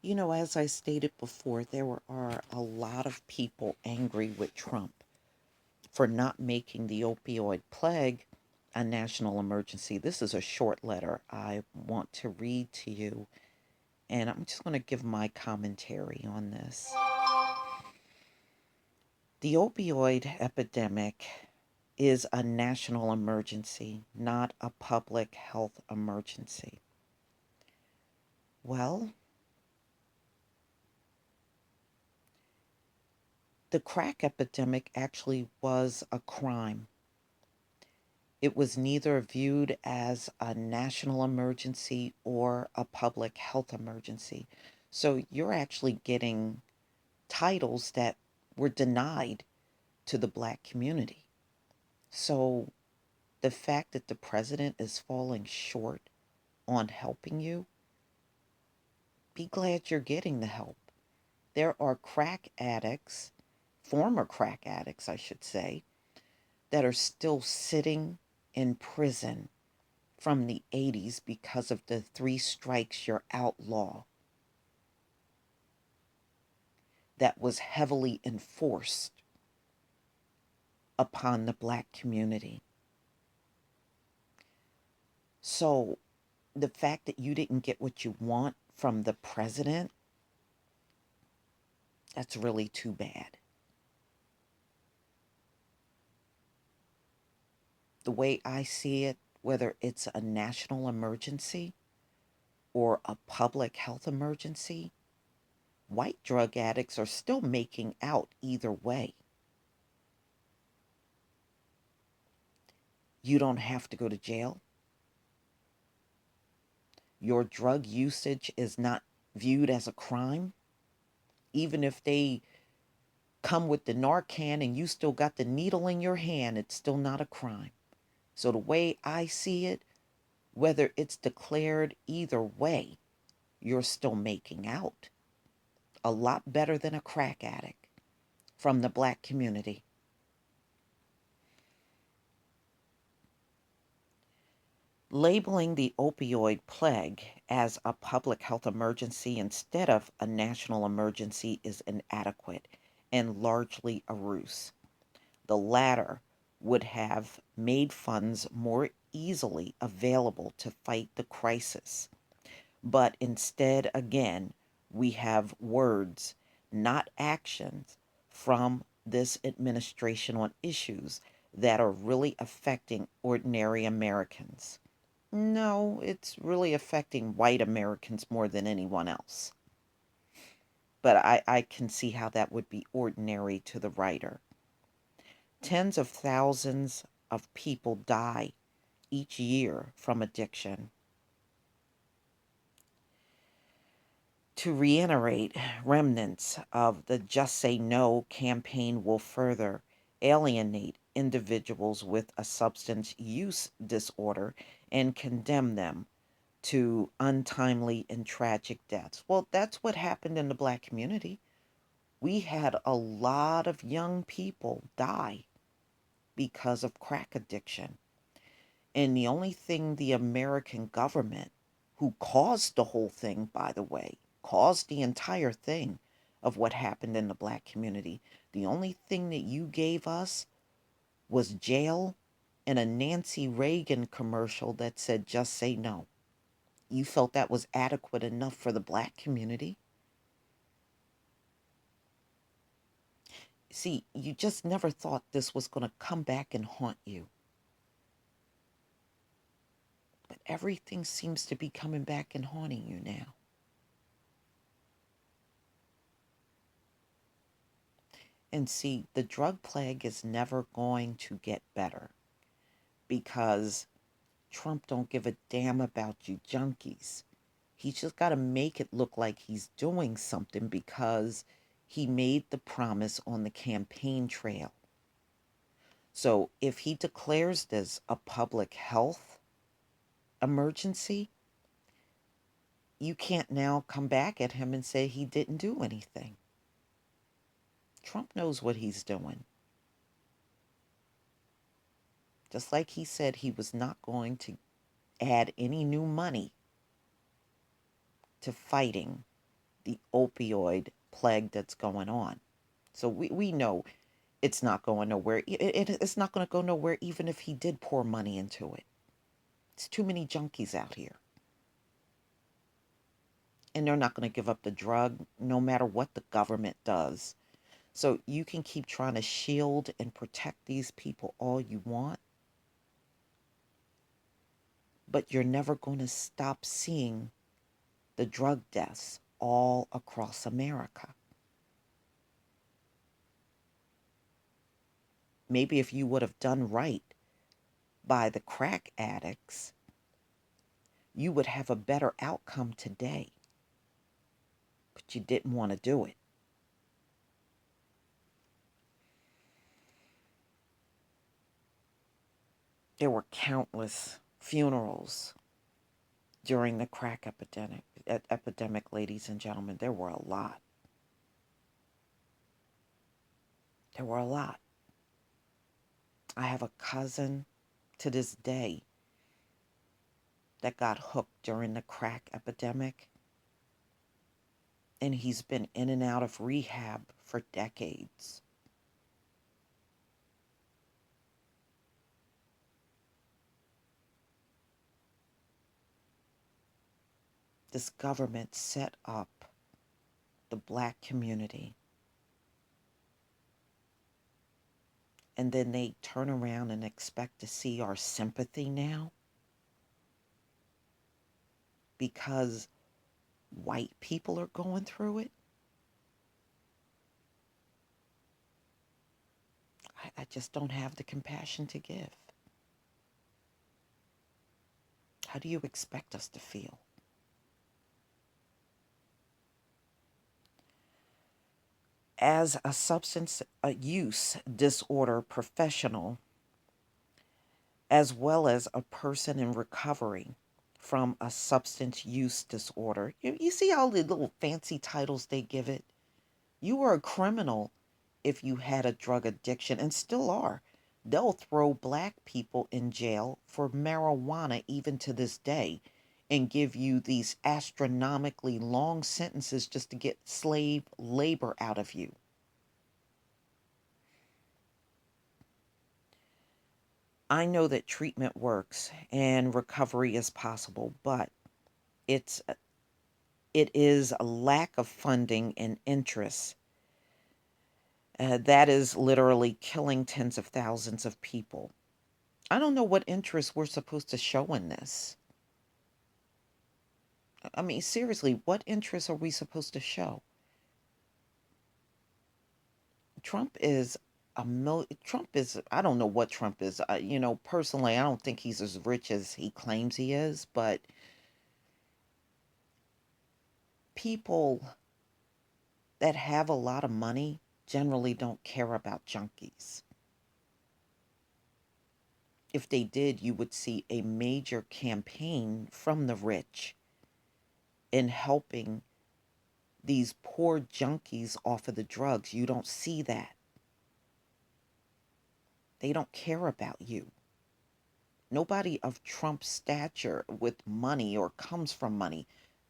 As I stated before, are a lot of people angry with Trump for not making the opioid plague a national emergency. This is a short letter I want to read to you, and I'm just going to give my commentary on this. The opioid epidemic is a national emergency, not a public health emergency. Well, the crack epidemic actually was a crime. It was neither viewed as a national emergency or a public health emergency. So you're actually getting titles that were denied to the black community. So the fact that the president is falling short on helping you, be glad you're getting the help. There are crack addicts, former crack addicts, I should say, that are still sitting in prison from the 80s because of the three strikes you're outlaw that was heavily enforced upon the black community. So the fact that you didn't get what you want from the president, that's really too bad. The way I see it, whether it's a national emergency or a public health emergency, white drug addicts are still making out either way. You don't have to go to jail. Your drug usage is not viewed as a crime. Even if they come with the Narcan and you still got the needle in your hand, it's still not a crime. So the way I see it, whether it's declared either way, you're still making out. A lot better than a crack addict from the black community. Labeling the opioid plague as a public health emergency instead of a national emergency is inadequate and largely a ruse. The latter would have made funds more easily available to fight the crisis. But instead, again, we have words, not actions, from this administration on issues that are really affecting ordinary Americans. No, it's really affecting white Americans more than anyone else. But I can see how that would be ordinary to the writer. Tens of thousands of people die each year from addiction. To reiterate, remnants of the Just Say No campaign will further alienate individuals with a substance use disorder and condemn them to untimely and tragic deaths. Well, that's what happened in the black community. We had a lot of young people die because of crack addiction. And the only thing the American government, who caused the whole thing, by the way, caused the entire thing of what happened in the black community, the only thing that you gave us was jail and a Nancy Reagan commercial that said, just say no. You felt that was adequate enough for the black community. See, you just never thought this was going to come back and haunt you. But everything seems to be coming back and haunting you now. And see, the drug plague is never going to get better because Trump don't give a damn about you junkies. He's just got to make it look like he's doing something because he made the promise on the campaign trail. So if he declares this a public health emergency, you can't now come back at him and say he didn't do anything. Trump knows what he's doing. Just like he said he was not going to add any new money to fighting the opioid plague that's going on. So we know it's not going nowhere. It's not going to go nowhere even if he did pour money into it. It's too many junkies out here. And they're not going to give up the drug no matter what the government does. So you can keep trying to shield and protect these people all you want, but you're never going to stop seeing the drug deaths all across America. Maybe if you would have done right by the crack addicts, you would have a better outcome today. But you didn't want to do it. There were countless funerals during the crack epidemic, ladies and gentlemen. There were a lot. There were a lot. I have a cousin to this day that got hooked during the crack epidemic, and he's been in and out of rehab for decades. This government set up the black community, and then they turn around and expect to see our sympathy now because white people are going through it. I just don't have the compassion to give. How do you expect us to feel? As a substance use disorder professional, as well as a person in recovery from a substance use disorder, you see all the little fancy titles they give it? You were a criminal if you had a drug addiction, and still are. They'll throw black people in jail for marijuana even to this day and give you these astronomically long sentences just to get slave labor out of you. I know that treatment works and recovery is possible, but it's it is a lack of funding and interest that is literally killing tens of thousands of people. I don't know what interest we're supposed to show in this. I mean, seriously, what interest are we supposed to show? Trump is Trump is, I don't know what Trump is. Personally, I don't think he's as rich as he claims he is, but people that have a lot of money generally don't care about junkies. If they did, you would see a major campaign from the rich in helping these poor junkies off of the drugs. You don't see that. They don't care about you. Nobody of Trump's stature with money or comes from money,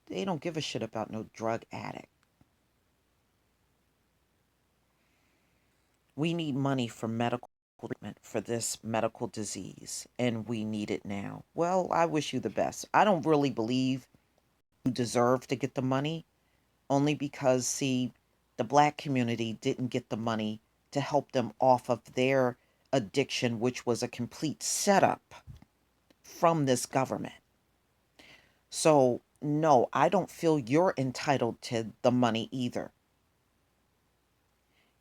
they don't give a shit about no drug addict. We need money for medical treatment for this medical disease, and we need it now. Well, I wish you the best. I don't really believe you deserve to get the money, only because, see, the black community didn't get the money to help them off of their addiction, which was a complete setup from this government. So, no, I don't feel you're entitled to the money either.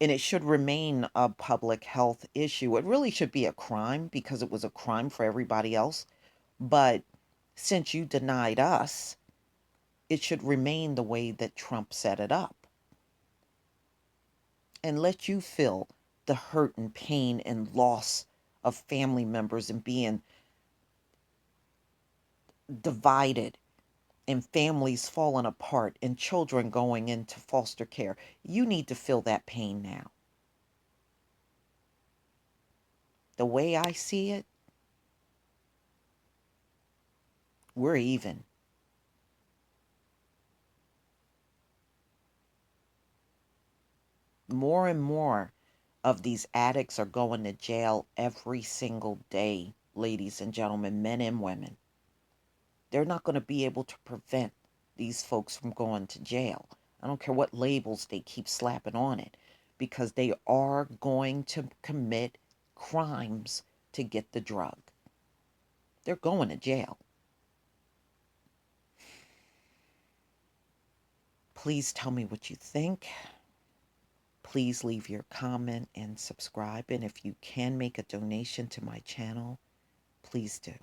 And it should remain a public health issue. It really should be a crime because it was a crime for everybody else. But since you denied us, it should remain the way that Trump set it up and let you feel the hurt and pain and loss of family members and being divided and families falling apart and children going into foster care. You need to feel that pain now. The way I see it, we're even. More and more of these addicts are going to jail every single day, ladies and gentlemen, men and women. They're not going to be able to prevent these folks from going to jail. I don't care what labels they keep slapping on it, because they are going to commit crimes to get the drug. They're going to jail. Please tell me what you think. Please leave your comment and subscribe. And if you can make a donation to my channel, please do.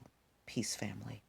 Peace, family.